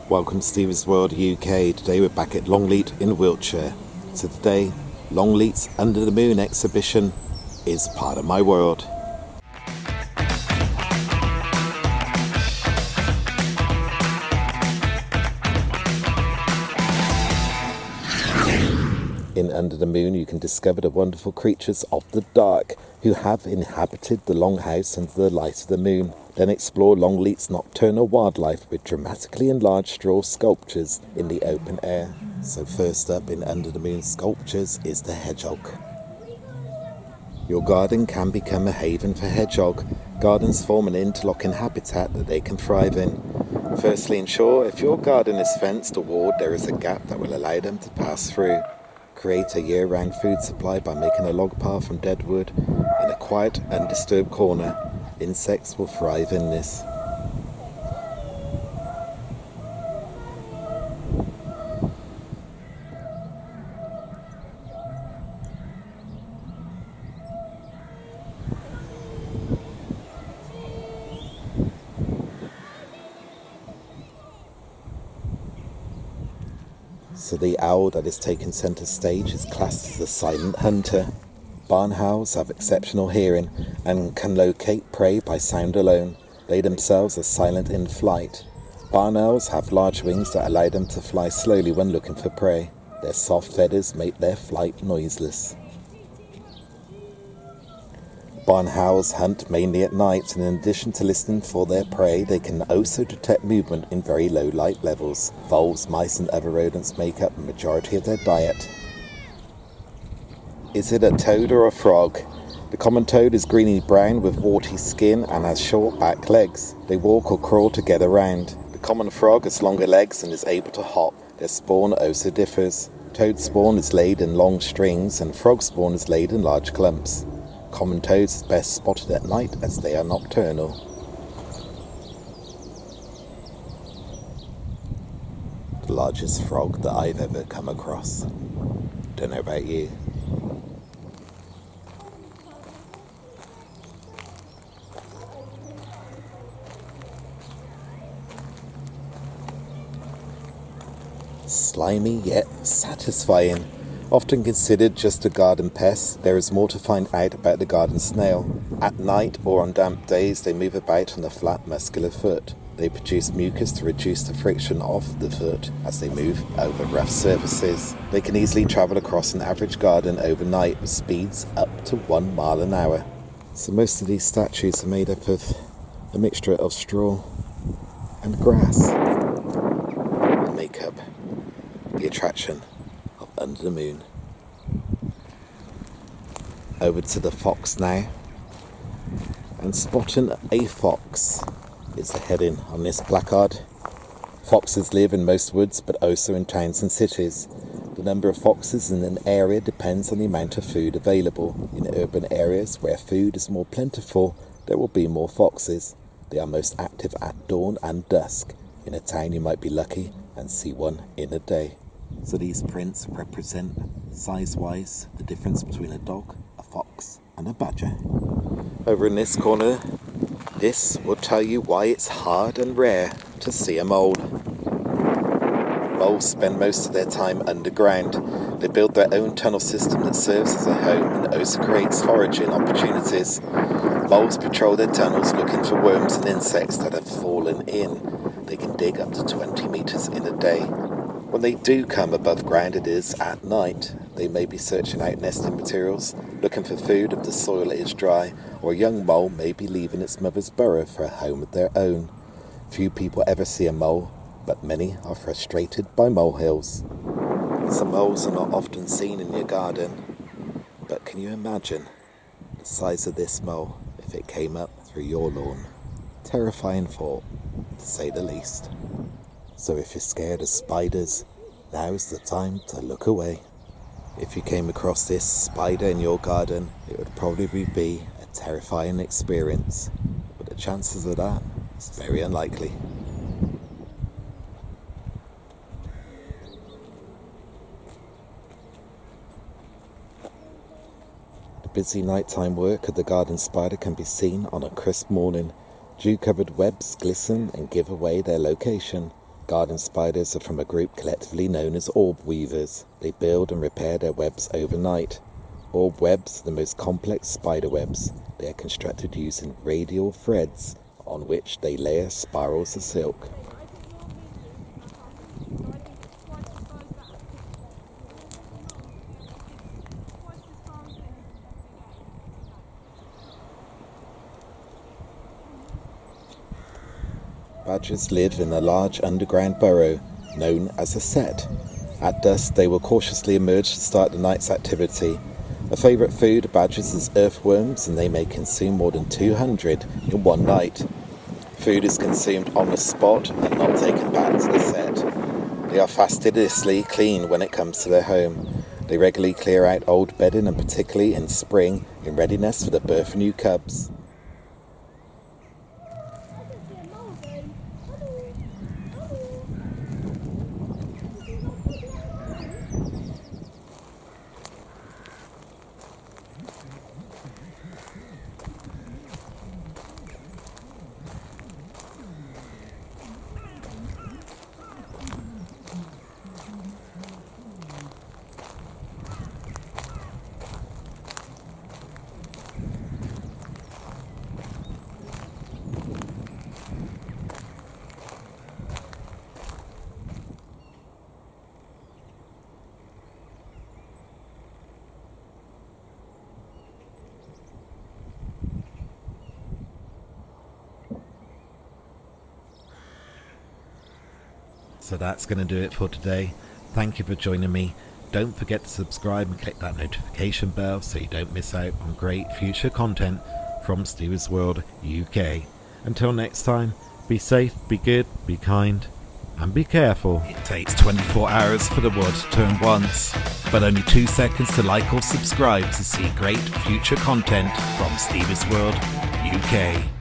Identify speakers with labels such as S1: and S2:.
S1: Welcome to Stevie's World UK. Today we're back at Longleat in Wiltshire. So today, Longleat's Under the Moon exhibition is part of my world. In Under the Moon you can discover the wonderful creatures of the dark who have inhabited the Longhouse under the light of the moon. Then explore Longleat'S nocturnal wildlife with dramatically enlarged straw sculptures in the open air. So first up in Under the Moon sculptures is the Hedgehog. Your garden can become a haven for hedgehog. Gardens form an interlocking habitat that they can thrive in. Firstly, ensure if your garden is fenced or walled, there is a gap that will allow them to pass through. Create a year-round food supply by making a log pile from dead wood in a quiet, undisturbed corner. Insects will thrive in this. So the owl that is taking centre stage is classed as a silent hunter. Barn owls have exceptional hearing and can locate prey by sound alone. They themselves are silent in flight. Barn owls have large wings that allow them to fly slowly when looking for prey. Their soft feathers make their flight noiseless. Barn owls hunt mainly at night, and in addition to listening for their prey, they can also detect movement in very low light levels. Voles, mice and other rodents make up the majority of their diet. Is it a toad or a frog? The common toad is greeny brown with warty skin and has short back legs. They walk or crawl to get around. The common frog has longer legs and is able to hop. Their spawn also differs. Toad spawn is laid in long strings and frog spawn is laid in large clumps. Common toads are best spotted at night as they are nocturnal. The largest frog that I've ever come across. Don't know about you. Slimy yet satisfying. Often considered just a garden pest, there is more to find out about the garden snail. At night or on damp days they move about on a flat muscular foot. They produce mucus to reduce the friction of the foot as they move over rough surfaces. They can easily travel across an average garden overnight with speeds up to 1 mile an hour. So most of these statues are made up of a mixture of straw and grass. They make up the attraction of Under the Moon. Over to the fox now, and spotting a fox is the heading on this placard. Foxes live in most woods but also in towns and cities. The number of foxes in an area depends on the amount of food available. In urban areas where food is more plentiful, there will be more foxes. They are most active at dawn and dusk. In a town you might be lucky and see one in a day. So these prints represent, size-wise, the difference between a dog, a fox and a badger. Over in this corner, this will tell you why it's hard and rare to see a mole. Moles spend most of their time underground. They build their own tunnel system that serves as a home and also creates foraging opportunities. Moles patrol their tunnels looking for worms and insects that have fallen in. They can dig up to 20 metres in a day. When they do come above ground, it is at night. They may be searching out nesting materials, looking for food if the soil is dry, or a young mole may be leaving its mother's burrow for a home of their own. Few people ever see a mole, but many are frustrated by molehills. Some moles are not often seen in your garden, but can you imagine the size of this mole if it came up through your lawn? Terrifying thought, to say the least. So if you're scared of spiders, now's the time to look away. If you came across this spider in your garden, it would probably be a terrifying experience, but the chances of that is very unlikely. The busy nighttime work of the garden spider can be seen on a crisp morning. Dew-covered webs glisten and give away their location. Garden spiders are from a group collectively known as Orbweavers. They build and repair their webs overnight. Orb webs are the most complex spider webs. They are constructed using radial threads on which they layer spirals of silk. Badgers live in a large underground burrow known as a set. At dusk, they will cautiously emerge to start the night's activity. A favourite food of badgers is earthworms, and they may consume more than 200 in one night. Food is consumed on the spot and not taken back to the set. They are fastidiously clean when it comes to their home. They regularly clear out old bedding, and particularly in spring, in readiness for the birth of new cubs. So that's going to do it for today. Thank you for joining me. Don't forget to subscribe and click that notification bell so you don't miss out on great future content from Steve's World UK. Until next time, be safe, be good, be kind, and be careful. It takes 24 hours for the world to turn once, but only 2 seconds to like or subscribe to see great future content from Steve's World UK.